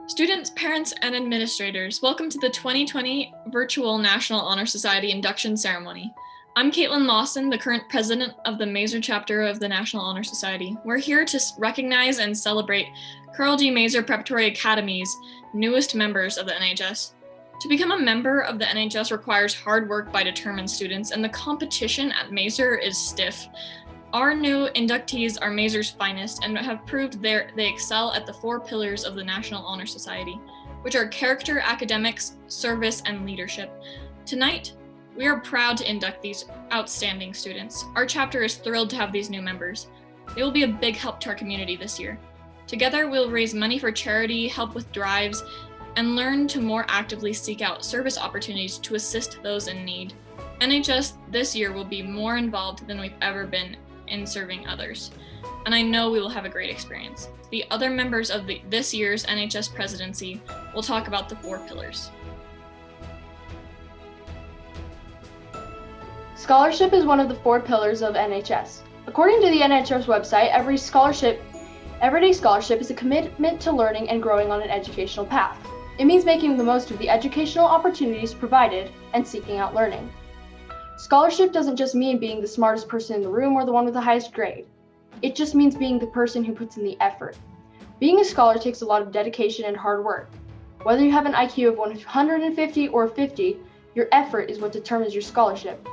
Students, parents, and administrators, welcome to the 2020 Virtual National Honor Society Induction Ceremony. I'm Caitlin Lawson, the current president of the Mazer chapter of the National Honor Society. We're here to recognize and celebrate Carl G. Mazer Preparatory Academy's newest members of the NHS. To become a member of the NHS requires hard work by determined students, and the competition at Mazer is stiff. Our new inductees are Mazer's finest and have proved they excel at the 4 pillars of the National Honor Society, which are character, academics, service, and leadership. Tonight, we are proud to induct these outstanding students. Our chapter is thrilled to have these new members. They will be a big help to our community this year. Together, we'll raise money for charity, help with drives, and learn to more actively seek out service opportunities to assist those in need. NHS this year will be more involved than we've ever been in serving others, and I know we will have a great experience. The other members of this year's NHS presidency will talk about the 4 pillars. Scholarship is one of the 4 pillars of NHS. According to the NHS website, everyday scholarship is a commitment to learning and growing on an educational path. It means making the most of the educational opportunities provided and seeking out learning. Scholarship doesn't just mean being the smartest person in the room or the one with the highest grade. It just means being the person who puts in the effort. Being a scholar takes a lot of dedication and hard work. Whether you have an IQ of 150 or 50, your effort is what determines your scholarship.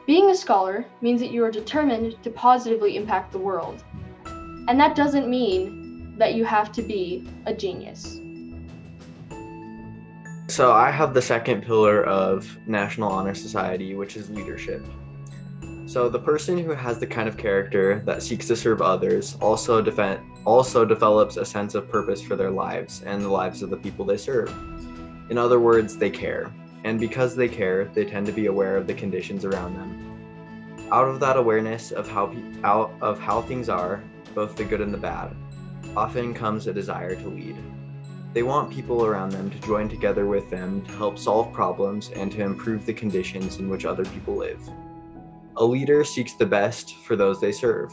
Being a scholar means that you are determined to positively impact the world. And that doesn't mean that you have to be a genius. So I have the second pillar of National Honor Society, which is leadership. So the person who has the kind of character that seeks to serve others also develops a sense of purpose for their lives and the lives of the people they serve. In other words, they care. And because they care, they tend to be aware of the conditions around them. Out of that awareness of how things are, both the good and the bad, often comes a desire to lead. They want people around them to join together with them to help solve problems and to improve the conditions in which other people live. A leader seeks the best for those they serve.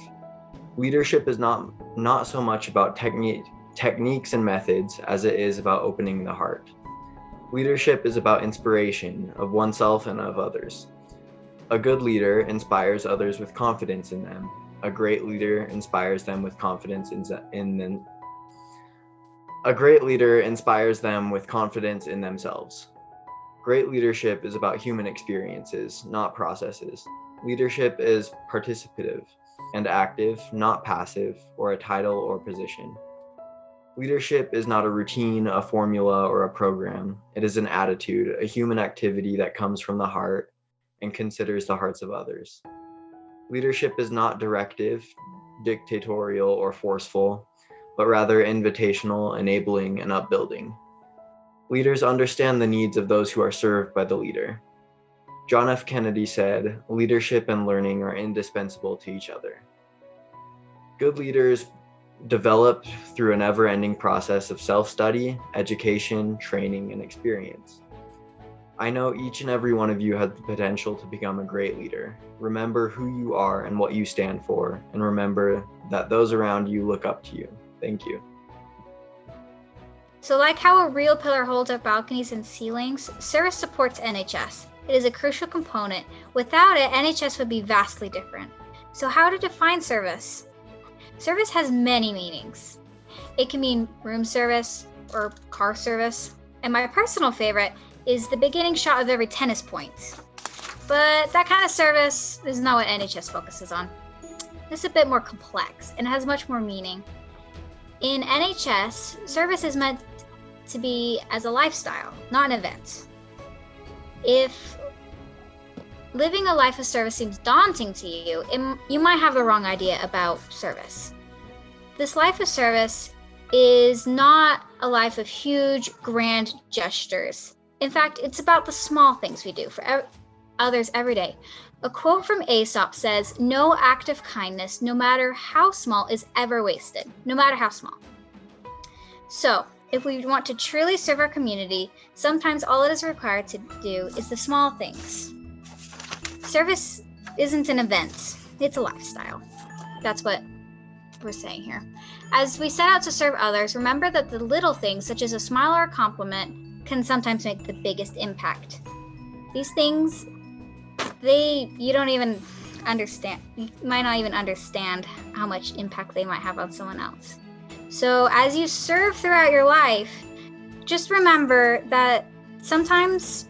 Leadership is not so much about techniques and methods as it is about opening the heart. Leadership is about inspiration of oneself and of others. A good leader inspires others with confidence in them. A great leader inspires them with confidence in them. A great leader inspires them with confidence in themselves. Great leadership is about human experiences, not processes. Leadership is participative and active, not passive or a title or position. Leadership is not a routine, a formula, or a program. It is an attitude, a human activity that comes from the heart and considers the hearts of others. Leadership is not directive, dictatorial, or forceful, but rather invitational, enabling, and upbuilding. Leaders understand the needs of those who are served by the leader. John F. Kennedy said, "Leadership and learning are indispensable to each other." Good leaders develop through a never-ending process of self-study, education, training, and experience. I know each and every one of you has the potential to become a great leader. Remember who you are and what you stand for, and remember that those around you look up to you. Thank you. So like how a real pillar holds up balconies and ceilings, service supports NHS. It is a crucial component. Without it, NHS would be vastly different. So how to define service? Service has many meanings. It can mean room service or car service. And my personal favorite is the beginning shot of every tennis point. But that kind of service is not what NHS focuses on. This is a bit more complex and has much more meaning. In NHS, service is meant to be as a lifestyle, not an event. If living a life of service seems daunting to you, you might have the wrong idea about service. This life of service is not a life of huge, grand gestures. In fact, it's about the small things we do for others every day. A quote from Aesop says, "No act of kindness, no matter how small, is ever wasted," no matter how small. So, if we want to truly serve our community, sometimes all it is required to do is the small things. Service isn't an event, it's a lifestyle. That's what we're saying here. As we set out to serve others, remember that the little things, such as a smile or a compliment, can sometimes make the biggest impact. These things, you don't even understand. You might not even understand how much impact they might have on someone else. So as you serve throughout your life, just remember that sometimes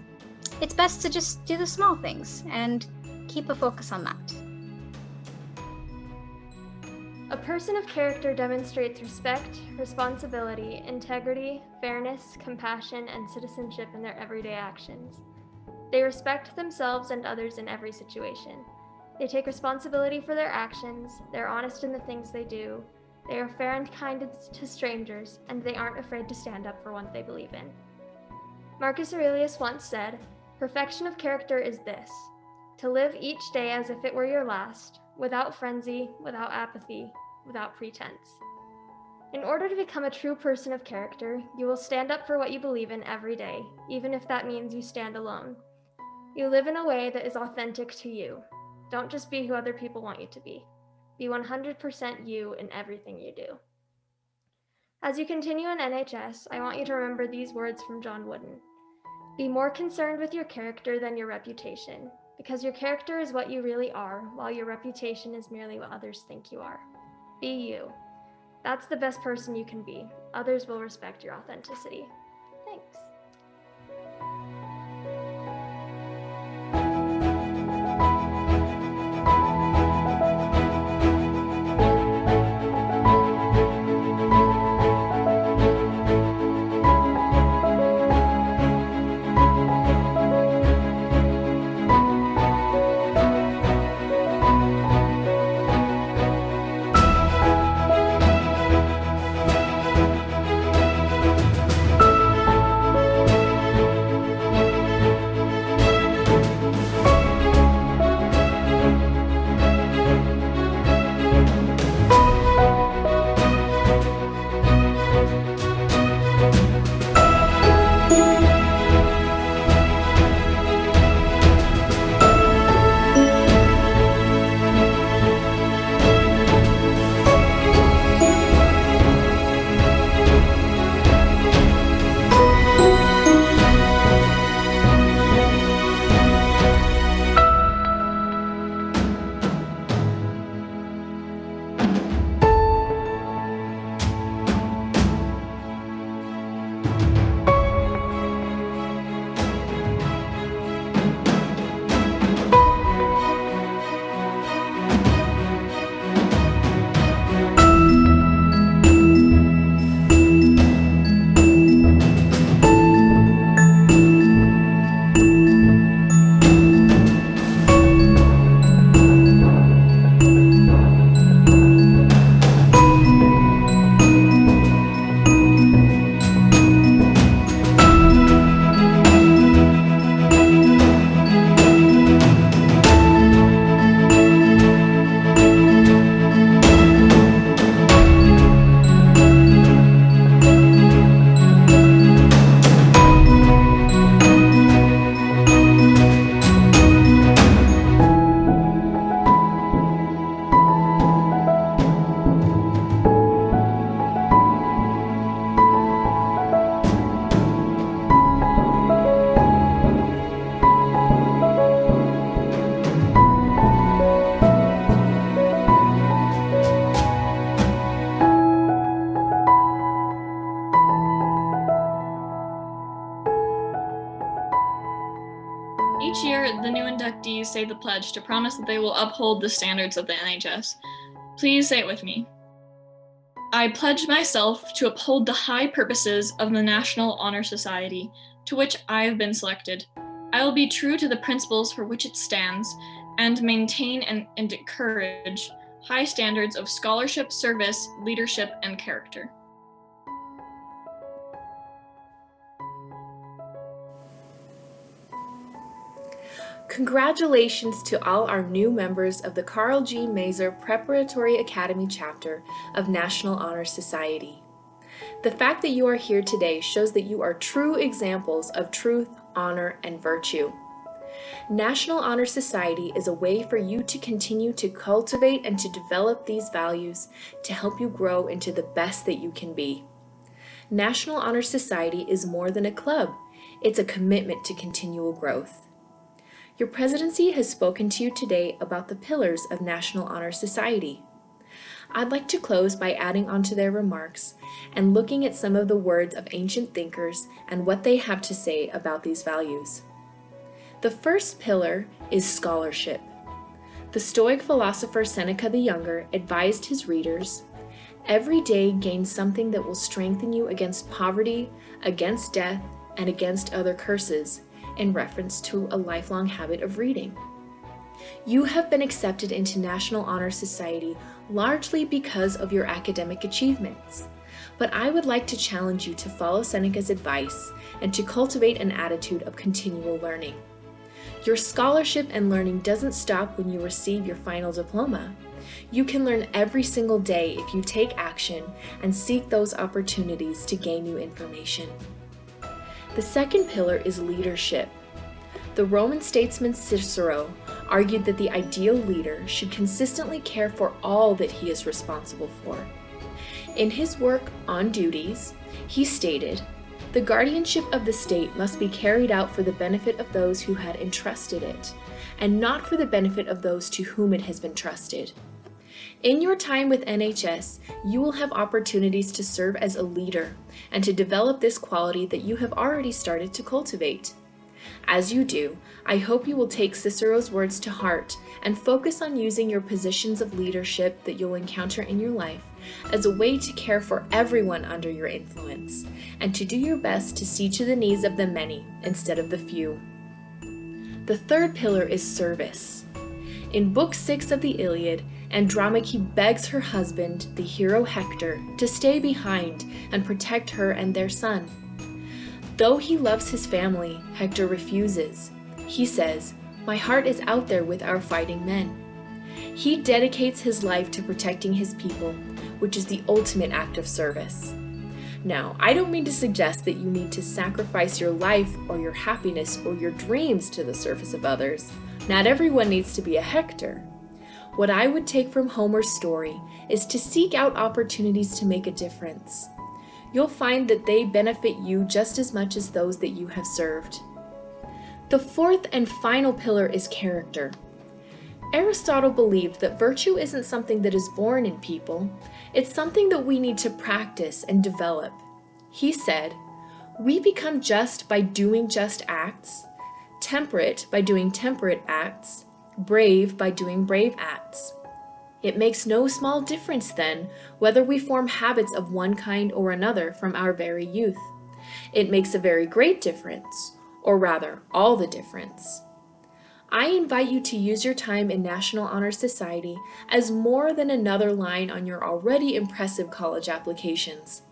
it's best to just do the small things and keep a focus on that. A person of character demonstrates respect, responsibility, integrity, fairness, compassion, and citizenship in their everyday actions. They respect themselves and others in every situation. They take responsibility for their actions, they're honest in the things they do, they are fair and kind to strangers, and they aren't afraid to stand up for what they believe in. Marcus Aurelius once said, "Perfection of character is this, to live each day as if it were your last, without frenzy, without apathy, without pretense." In order to become a true person of character, you will stand up for what you believe in every day, even if that means you stand alone. You live in a way that is authentic to you. Don't just be who other people want you to be. Be 100% you in everything you do. As you continue in NHS, I want you to remember these words from John Wooden. Be more concerned with your character than your reputation, because your character is what you really are, while your reputation is merely what others think you are. Be you. That's the best person you can be. Others will respect your authenticity. Thanks. Each year, the new inductees say the pledge to promise that they will uphold the standards of the NHS. Please say it with me. I pledge myself to uphold the high purposes of the National Honor Society, to which I have been selected. I will be true to the principles for which it stands, and maintain and encourage high standards of scholarship, service, leadership, and character. Congratulations to all our new members of the Carl G. Mazur Preparatory Academy chapter of National Honor Society. The fact that you are here today shows that you are true examples of truth, honor, and virtue. National Honor Society is a way for you to continue to cultivate and to develop these values to help you grow into the best that you can be. National Honor Society is more than a club. It's a commitment to continual growth. Your presidency has spoken to you today about the pillars of National Honor Society. I'd like to close by adding onto their remarks and looking at some of the words of ancient thinkers and what they have to say about these values. The first pillar is scholarship. The Stoic philosopher Seneca the Younger advised his readers, "Every day gain something that will strengthen you against poverty, against death, and against other curses," in reference to a lifelong habit of reading. You have been accepted into National Honor Society largely because of your academic achievements, but I would like to challenge you to follow Seneca's advice and to cultivate an attitude of continual learning. Your scholarship and learning doesn't stop when you receive your final diploma. You can learn every single day if you take action and seek those opportunities to gain new information. The second pillar is leadership. The Roman statesman Cicero argued that the ideal leader should consistently care for all that he is responsible for. In his work On Duties, he stated, "The guardianship of the state must be carried out for the benefit of those who had entrusted it, and not for the benefit of those to whom it has been trusted." In your time with NHS, you will have opportunities to serve as a leader and to develop this quality that you have already started to cultivate. As you do, I hope you will take Cicero's words to heart and focus on using your positions of leadership that you'll encounter in your life as a way to care for everyone under your influence and to do your best to see to the needs of the many instead of the few. The third pillar is service. In Book 6 of the Iliad, Andromache begs her husband, the hero Hector, to stay behind and protect her and their son. Though he loves his family, Hector refuses. He says, "My heart is out there with our fighting men." He dedicates his life to protecting his people, which is the ultimate act of service. Now, I don't mean to suggest that you need to sacrifice your life or your happiness or your dreams to the service of others. Not everyone needs to be a Hector. What I would take from Homer's story is to seek out opportunities to make a difference. You'll find that they benefit you just as much as those that you have served. The fourth and final pillar is character. Aristotle believed that virtue isn't something that is born in people, it's something that we need to practice and develop. He said, "We become just by doing just acts, temperate by doing temperate acts, brave by doing brave acts." It makes no small difference then whether we form habits of one kind or another from our very youth. It makes a very great difference, or rather, all the difference. I invite you to use your time in National Honor Society as more than another line on your already impressive college applications.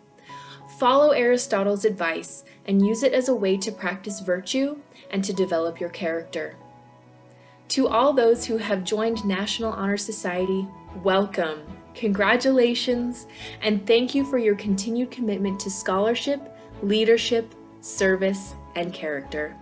Follow Aristotle's advice and use it as a way to practice virtue and to develop your character. To all those who have joined National Honor Society, welcome, congratulations, and thank you for your continued commitment to scholarship, leadership, service, and character.